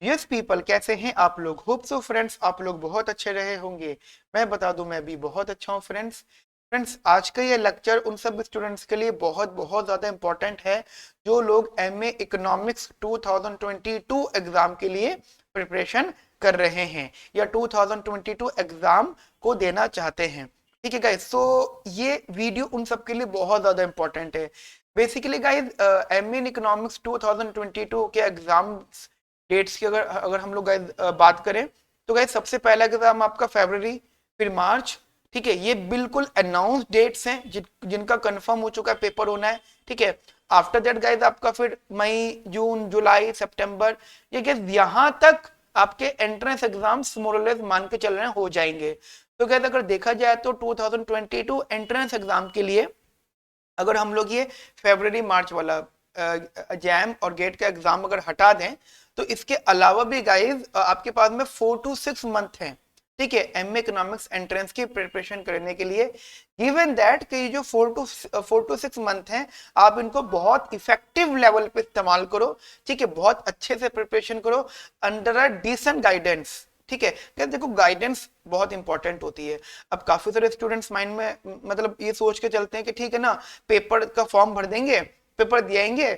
Yes people, कैसे हैं आप लोग? होप सो फ्रेंड्स आप लोग बहुत अच्छे रहे होंगे। मैं बता दूं, मैं भी बहुत अच्छा हूं फ्रेंड्स। फ्रेंड्स, आज का ये लेक्चर उन सब स्टूडेंट्स के लिए बहुत बहुत ज़्यादा इंपॉर्टेंट है जो लोग एमए इकोनॉमिक्स 2022 एग्ज़ाम के लिए प्रिपरेशन कर रहे हैं या 2022 एग्ज़ाम को देना चाहते हैं। ठीक है गाइज, सो ये वीडियो उन सब के लिए बहुत ज़्यादा इंपॉर्टेंट है। Basically guys, MA in economics 2022 के एग्जाम डेट्स की अगर अगर हम लोग गाइस बात करें तो गाइस सबसे पहला एग्जाम आपका फरवरी, फिर मार्च। ठीक है, ये बिल्कुल अनाउंस डेट्स हैं जिनका कंफर्म हो चुका है पेपर होना है। ठीक है, आफ्टर दैट गाइस आपका फिर मई, जून, जुलाई, सितंबर, ये गाइस यहाँ तक आपके एंट्रेंस एग्जाम्स मोरलेस मान के चल रहे हैं हो जाएंगे। तो गाइस अगर देखा जाए तो 2022 एंट्रेंस एग्जाम के लिए अगर हम लोग ये फरवरी मार्च वाला जैम और गेट का एग्जाम अगर हटा दें तो इसके अलावा भी गाइज आपके पास में 4 to 6 मंथ है। ठीक है, एमए इकोनॉमिक्स एंट्रेंस की प्रिपरेशन करने के लिए। गिवन दैट कि ये जो 4 to 6 मंथ हैं, आप इनको बहुत इफेक्टिव लेवल पे इस्तेमाल करो। ठीक है, बहुत अच्छे से प्रिपरेशन करो अंडर अ डिसेंट गाइडेंस। ठीक है, क्या देखो, गाइडेंस बहुत इंपॉर्टेंट होती है। अब काफी सारे स्टूडेंट्स माइंड में मतलब ये सोच के चलते हैं कि ठीक है ना, पेपर का फॉर्म भर देंगे, पेपर दिएंगे,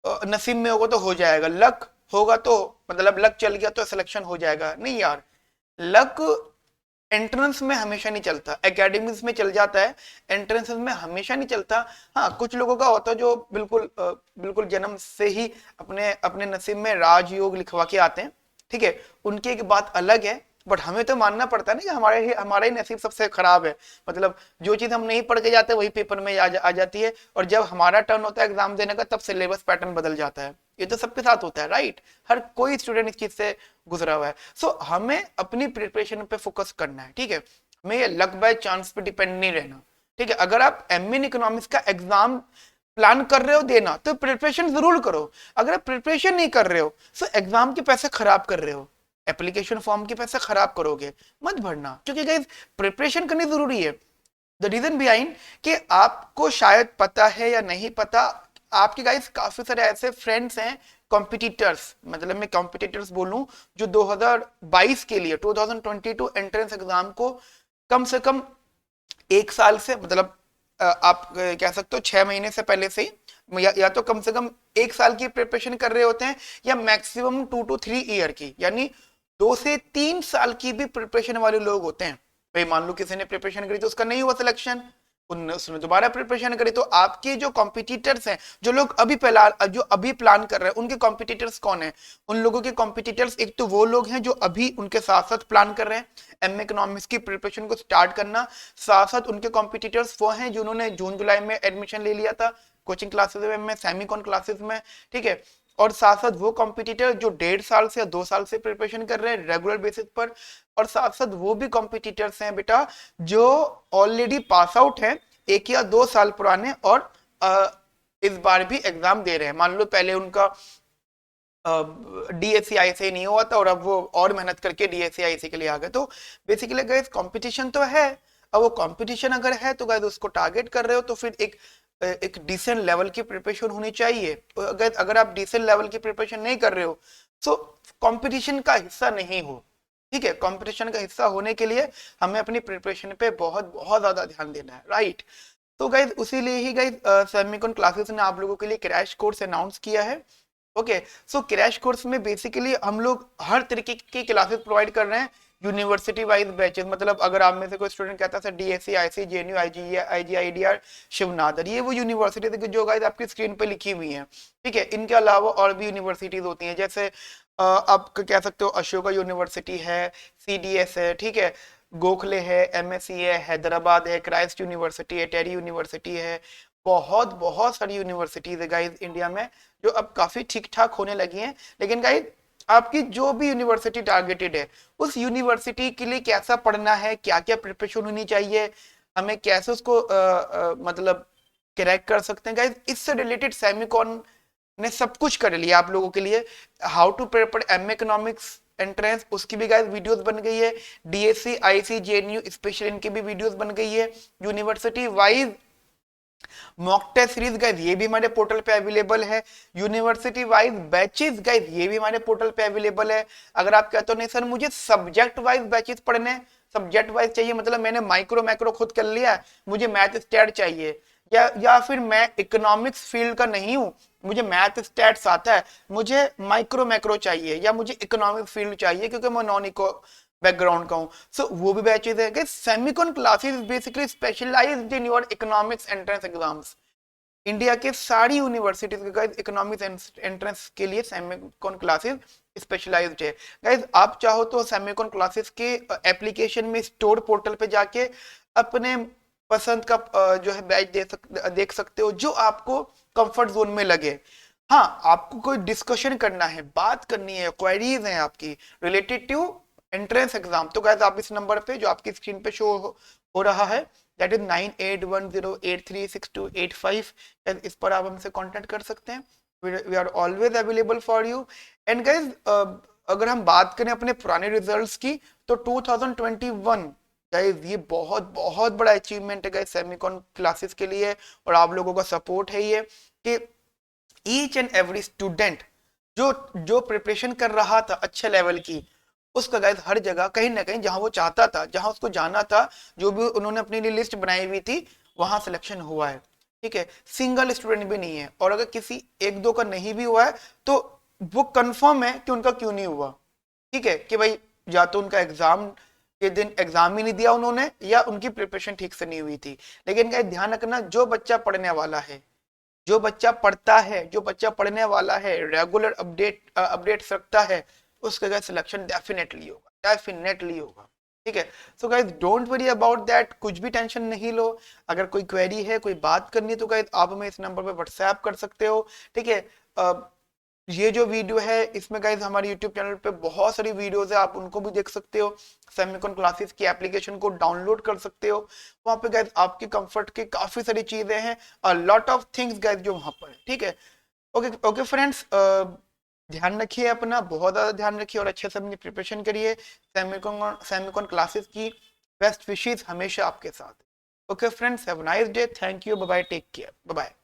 नसीब में होगा तो हो जाएगा, लक होगा तो मतलब लक चल गया तो सिलेक्शन हो जाएगा। नहीं यार, लक एंट्रेंस में हमेशा नहीं चलता, एकेडमिक्स में चल जाता है, एंट्रेंस में हमेशा नहीं चलता। हाँ, कुछ लोगों का होता है जो बिल्कुल बिल्कुल जन्म से ही अपने अपने नसीब में राजयोग लिखवा के आते हैं। ठीक है, उनकी एक बात अलग है, बट हमें तो मानना पड़ता है ना कि हमारा ही नसीब सबसे खराब है। मतलब जो चीज हम नहीं पढ़ के जाते वही पेपर में आ जाती है, और जब हमारा टर्न होता है एग्जाम देने का तब सिलेबस पैटर्न बदल जाता है। ये तो सबके साथ होता है, राइट? हर कोई स्टूडेंट इस चीज से गुजरा हुआ है। सो हमें अपनी प्रिपरेशन पे फोकस करना है। ठीक है, हमें ये लक बाय चांस पे डिपेंड नहीं रहना। ठीक है, अगर आप एमए इन इकोनॉमिक्स का एग्जाम प्लान कर रहे हो देना तो प्रिपरेशन जरूर करो। अगर आप प्रिपरेशन नहीं कर रहे हो तो एग्जाम के पैसे खराब कर रहे हो, एप्लीकेशन फॉर्म के पैसे खराब करोगे। मत भरना, क्योंकि गाइस प्रिपरेशन करनी जरूरी है। द रीजन बिहाइंड कि आपको शायद पता है या नहीं पता, आपके गाइस काफी सारे ऐसे फ्रेंड्स हैं कॉम्पिटिटर्स, मतलब मैं कॉम्पिटिटर्स बोलूं, जो 2022 के लिए 2022 एंट्रेंस एग्जाम को कम से कम 1 साल से मतलब आप कह सकते हो 6 महीने से पहले से ही या तो कम से कम 1 साल की प्रिपरेशन कर रहे होते हैं, या मैक्सिमम 2 to 3 ईयर की, यानी 2 से 3 साल की भी प्रिपरेशन वाले लोग होते हैं। भाई मान लो किसी ने प्रिपरेशन करी तो उसका नहीं हुआ सिलेक्शन, उसने दोबारा प्रिपरेशन करी, तो आपके जो कॉम्पिटिटर्स हैं, जो अभी प्लान कर रहे हैं, उनके कॉम्पिटिटर्स कौन है? उन लोगों के कॉम्पिटिटर्स एक तो वो लोग हैं जो अभी उनके साथ साथ प्लान कर रहे हैं एम इकोनॉमिक्स की प्रिपरेशन को स्टार्ट करना। साथ साथ उनके कॉम्पिटिटर्स वो हैं जिन्होंने जून जुलाई में एडमिशन ले लिया था कोचिंग क्लासेस में, सेमिकॉन क्लासेस में। ठीक है, और साथ साथ वो कॉम्पिटिटर जो 1.5 साल से या 2 साल से प्रिपरेशन कर रहे हैं रेगुलर बेसिस पर, और साथ साथ वो भी कॉम्पिटिटर्स हैं बेटा जो ऑलरेडी पास आउट हैं 1 या 2 साल पुराने, और इस बार भी एग्जाम दे रहे हैं। मान लो पहले उनका डीएससी आईसी नहीं हुआ था और अब वो और मेहनत करके डीएससी आईसी के लिए आ गए। तो बेसिकली गाइस कंपटीशन तो है। अब वो कंपटीशन अगर है तो गाइस उसको टारगेट कर रहे हो तो फिर एक डिसेंट लेवल की प्रिपरेशन होनी चाहिए। अगर आप डिसेंट लेवल की प्रिपरेशन नहीं कर रहे हो तो कंपटीशन का हिस्सा नहीं हो। ठीक है, कंपटीशन का हिस्सा होने के लिए हमें अपनी प्रिपरेशन पे बहुत बहुत ज्यादा ध्यान देना है, राइट? तो गाइज उसी लिए ही गाइज सेमिकॉन क्लासेस ने आप लोगों के लिए क्रैश कोर्स अनाउंस किया है। ओके, सो क्रैश कोर्स में बेसिकली हम लोग हर तरीके की क्लासेस प्रोवाइड कर रहे हैं यूनिवर्सिटी वाइज बैचेस। मतलब अगर आप में से कोई स्टूडेंट कहता है sir DSC IC JNU IGIDR शिवनाथर, ये वो यूनिवर्सिटी जो गाइज आपकी स्क्रीन पे लिखी हुई है। ठीक है, इनके अलावा और भी यूनिवर्सिटीज होती हैं, जैसे आप कह सकते हो अशोका यूनिवर्सिटी है, सीडीएस है, ठीक है, गोखले है, एमएससी है, हैदराबाद है, क्राइस्ट यूनिवर्सिटी है, टेरी यूनिवर्सिटी है। बहुत बहुत सारी यूनिवर्सिटीज है गाइज इंडिया में जो अब काफी ठीक ठाक होने लगी हैं। लेकिन गाइज आपकी जो भी यूनिवर्सिटी टारगेटेड है उस यूनिवर्सिटी के लिए कैसा पढ़ना है, क्या क्या प्रिपरेशन होनी चाहिए, हमें कैसे उसको मतलब क्रैक कर सकते हैं गाइज, इससे रिलेटेड सेमिकॉन ने सब कुछ कर लिया आप लोगों के लिए। How to prepare M economics entrance, उसकी भी गाइस वीडियोस बन गई है। डीएससी आईसी जेएनयू स्पेशल इनकी भी वीडियोस बन गई है। University wise mock test series guys ये भी हमारे पोर्टल पे अवेलेबल है। यूनिवर्सिटी वाइज बैचेस गाइस ये भी हमारे पोर्टल पे अवेलेबल है। अगर आप कहते हो नहीं सर मुझे सब्जेक्ट वाइज बैचेस पढ़ने, सब्जेक्ट वाइज चाहिए, मतलब मैंने माइक्रो मैक्रो खुद कर लिया, मुझे मैथ स्टैट चाहिए, या फिर मैं इकोनॉमिक्स फील्ड का नहीं हूं, मुझे मैथ स्टैट्स आता है, मुझे माइक्रो मैक्रो चाहिए, या मुझे इकोनॉमिक्स फील्ड चाहिए क्योंकि मैं नॉन इको बैकग्राउंड का हूं, सो वो भी बैचेस है। Semicon classes basically specialised in your economics entrance exams. India के सारी यूनिवर्सिटीज के गाइस इकोनॉमिक्स एंट्रेंस के लिए सेमिकॉन क्लासेस स्पेशलाइज्ड है। गाइस आप चाहो तो सेमिकॉन क्लासेस के एप्लीकेशन में स्टोर पोर्टल पे जाके अपने पसंद का जो है बैच देख सकते हो जो आपको कंफर्ट जोन में लगे। हाँ, आपको कोई डिस्कशन करना है, बात करनी है, क्वेरीज हैं आपकी रिलेटेड टू एंट्रेंस एग्जाम, तो गाइस आप इस नंबर पे जो आपकी स्क्रीन पे शो हो रहा है, दैट इज 9810836285, इस पर आप हमसे कांटेक्ट कर सकते हैं। We are always available for you. And guys अगर हम बात करें अपने पुराने रिजल्ट्स की, तो 2021 गाइस ये बहुत बहुत बड़ा अचीवमेंट है गाइस सेमिकॉन क्लासेस के लिए, और आप लोगों का सपोर्ट है ये कि ईच एंड एवरी स्टूडेंट जो जो प्रिपरेशन कर रहा था अच्छे लेवल की, उसका गाइस हर जगह कहीं ना कहीं जहां वो चाहता था, जहां उसको जाना था, जो भी उन्होंने अपनी लिए लिस्ट बनाई हुई थी, वहां सिलेक्शन हुआ है। ठीक है, सिंगल स्टूडेंट भी नहीं है, और अगर किसी एक दो का नहीं भी हुआ है तो वो कंफर्म है कि उनका क्यों नहीं हुआ। ठीक है, कि भाई या तो उनका एग्जाम के दिन एग्जाम ही नहीं दिया उन्होंने, या उनकी प्रिपरेशन ठीक से नहीं हुई थी। लेकिन गाइस ध्यान रखना, जो बच्चा पढ़ने वाला है, जो बच्चा पढ़ता है, जो बच्चा पढ़ने वाला है, रेगुलर अपडेट रखता है, उसका गाइस सिलेक्शन डेफिनेटली होगा, डेफिनेटली होगा। ठीक है, so guys don't worry about that, कुछ भी टेंशन नहीं लो। अगर कोई क्वेरी है, कोई बात करनी है, तो गाइस आप हमें इस नंबर पे व्हाट्सएप कर सकते हो। ठीक है, ये जो वीडियो है इसमें गाइज हमारे यूट्यूब चैनल पे बहुत सारी वीडियोस है, आप उनको भी देख सकते हो। सेमिकॉन क्लासेस की एप्लीकेशन को डाउनलोड कर सकते हो, वहां पे गाइज आपके कंफर्ट की काफी सारी चीजें हैं, a lot of things guys जो वहां पर है। ठीक है, ओके ओके फ्रेंड्स, ध्यान रखिए अपना, बहुत ज्यादा ध्यान रखिए, और अच्छे से अपनी प्रिपरेशन करिए। सेमिकॉन सेमिकॉन क्लासेस की बेस्ट विशेष हमेशा आपके साथ। Okay friends, have a nice day, thank you, bye bye, take care, bye bye.